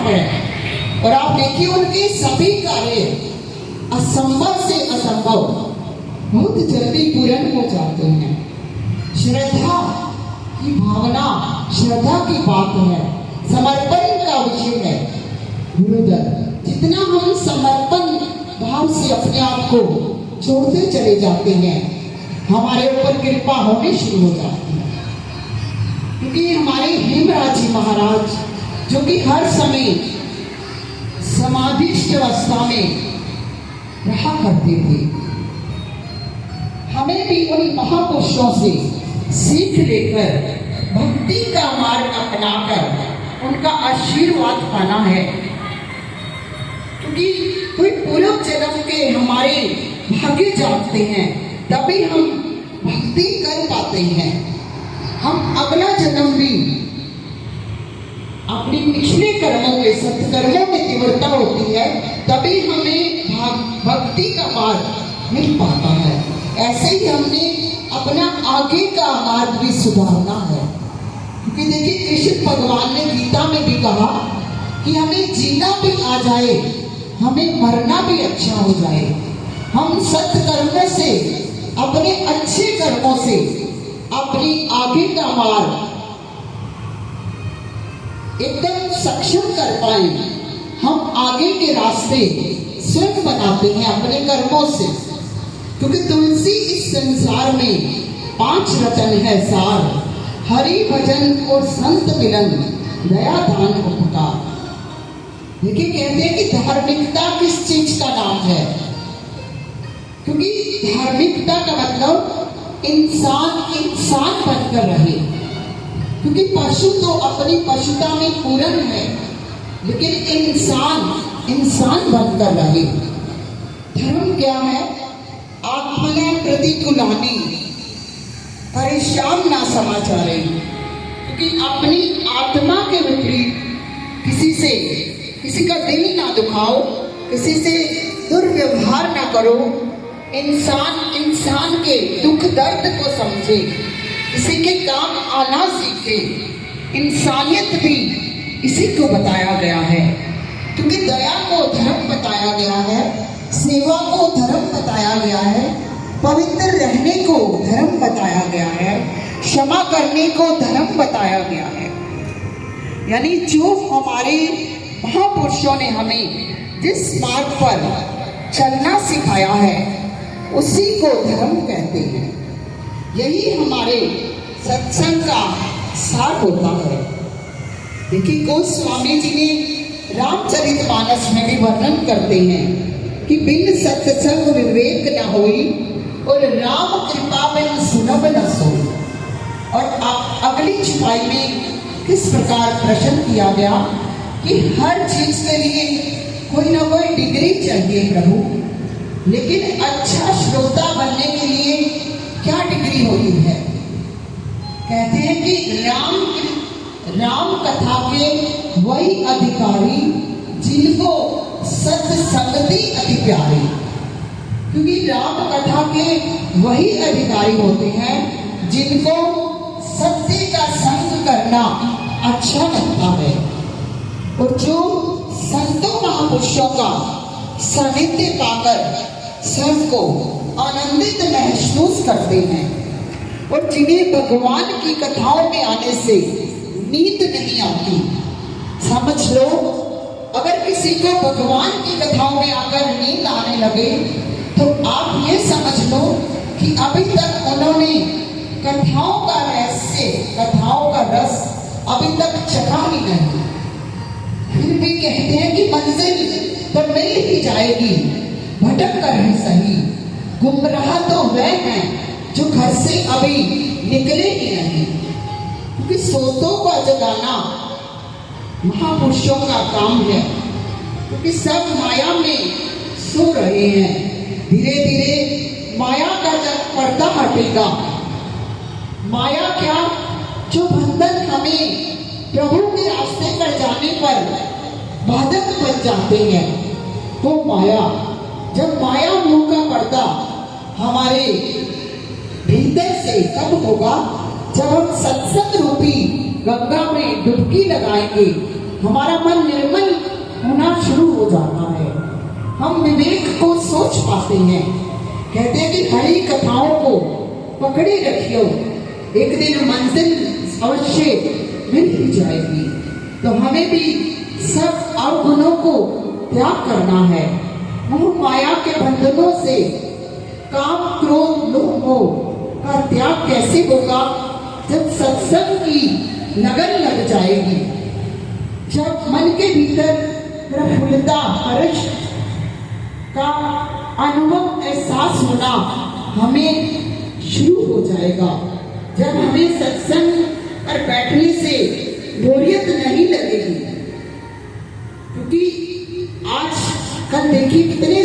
है। और आप देखिए उनके सभी कार्य असंभव से असंभव बहुत जल्दी पूर्ण हो जाते हैं। श्रद्धा की भावना, श्रद्धा की बात है, समर्पण का विषय है। गुरुदर जितना हम समर्पण भाव से अपने आप को छोड़ते चले जाते हैं, हमारे ऊपर कृपा होनी शुरू हो जाती है। क्योंकि हमारे हेमराज जी महाराज जो कि हर समय समाधिस्थ अवस्था में रहा करते थे, हमें भी उन महापुरुषों से सीख लेकर भक्ति का मार्ग अपनाकर उनका आशीर्वाद पाना है। क्योंकि कोई पूर्व जन्म के हमारे भाग्य जानते हैं, तभी हम भक्ति कर पाते हैं। हम अगला जन्म भी अपनी पिछले कर्मों के सत्कर्मों में तीव्रता होती है, तभी हमें भक्ति का मार्ग मिल पाता है। ऐसे ही हमने अपना आगे का मार्ग भी सुधारना है। क्योंकि देखिए कृष्ण भगवान ने गीता में भी कहा कि हमें जीना भी आ जाए, हमें मरना भी अच्छा हो जाए। हम सत्कर्मों से, अपने अच्छे कर्मों से अपनी आगे का मार्ग एकदम सक्षम कर पाए। हम आगे के रास्ते स्वयं बनाते हैं अपने कर्मों से। क्योंकि तुलसी इस संसार में 5 रतन है सार, हरि भजन और संत मिलन, दया दान उपकार। देखिए कहते हैं कि धार्मिकता किस चीज का नाम है? क्योंकि धार्मिकता का मतलब इंसान इंसान बनकर रहे। क्योंकि पशु तो अपनी पशुता में पूर्ण है, लेकिन इंसान इंसान बनकर रहे। धर्म क्या है? आत्मना प्रतिकूलानी परेशान ना समाचारे। क्योंकि अपनी आत्मा के विपरीत किसी का दिल ना दुखाओ, किसी से दुर्व्यवहार ना करो। इंसान के दुख दर्द को समझे, किसी के काम आना सीखे। इंसानियत भी इसी को बताया गया है। क्योंकि दया को धर्म बताया गया है, सेवा को धर्म बताया गया है, पवित्र रहने को धर्म बताया गया है, क्षमा करने को धर्म बताया गया है। यानी जो हमारे महापुरुषों ने हमें जिस मार्ग पर चलना सिखाया है, उसी को धर्म कहते हैं। यही हमारे सत्संग का सार होता है। देखिए गोस्वामी जी ने रामचरितमानस में भी वर्णन करते हैं कि बिन सत्संग विवेक न होई और राम कृपा बिन सुनब न सोई। और अगली छुपाई में किस प्रकार प्रश्न किया गया कि हर चीज के लिए कोई ना कोई डिग्री चाहिए प्रभु, लेकिन अच्छा श्रोता बनने के लिए क्या डिग्री होती है? कहते हैं कि राम कथा के वही अधिकारी जिनको सत्संगति अति प्यारी। क्योंकि राम कथा के वही अधिकारी होते हैं जिनको सत्य का संग करना अच्छा लगता है, और जो संतों महापुरुषों का सानिध्य पाकर स्वयं को आनंदित महसूस करते हैं, और जिन्हें भगवान की कथाओं में आने से नींद नहीं आती। समझ लो, अगर किसी को भगवान की कथाओं में आकर नींद आने लगे तो आप ये समझ लो कि अभी तक उन्होंने कथाओं का रहस्य, कथाओं का रस अभी तक चखा ही नहीं। फिर भी कहते हैं कि मंजिल तो मिल ही जाएगी, भटक कर ही सही। गुमराह तो वह हैं जो घर से अभी निकले ही नहीं। क्योंकि सोतों का जगाना महापुरुषों का काम है। क्योंकि सब माया में सो रहे हैं। धीरे धीरे माया का जब पर्दा हटेगा, माया क्या, जो बंधन हमें प्रभु के रास्ते पर जाने पर बाधक बन जाते हैं, वो माया, जब माया मुंह का पर्दा हमारे भीतर से कब होगा? जब हम सत्संग रूपी गंगा में डुबकी लगाएंगे, हमारा मन निर्मल होना शुरू हो जाता है। हम विवेक को सोच पाते हैं। कहते हैं कि हरी कथाओं को पकड़े रखियो, एक दिन मंजिल अवश्य मिल ही जाएगी। तो हमें भी सब अवगुणों को त्याग करना है। मोह माया के बंधनों से, काम क्रोध लोभ मोह का त्याग कैसे होगा? जब सत्संग की लगन लग जाएगी, जब मन के भीतर प्रफुल्लता हर्ष का अनुभव एहसास होना हमें शुरू हो जाएगा, जब हमें सत्संग पर बैठने से बोरियत नहीं लगेगी। क्योंकि आज कल देखिए कितने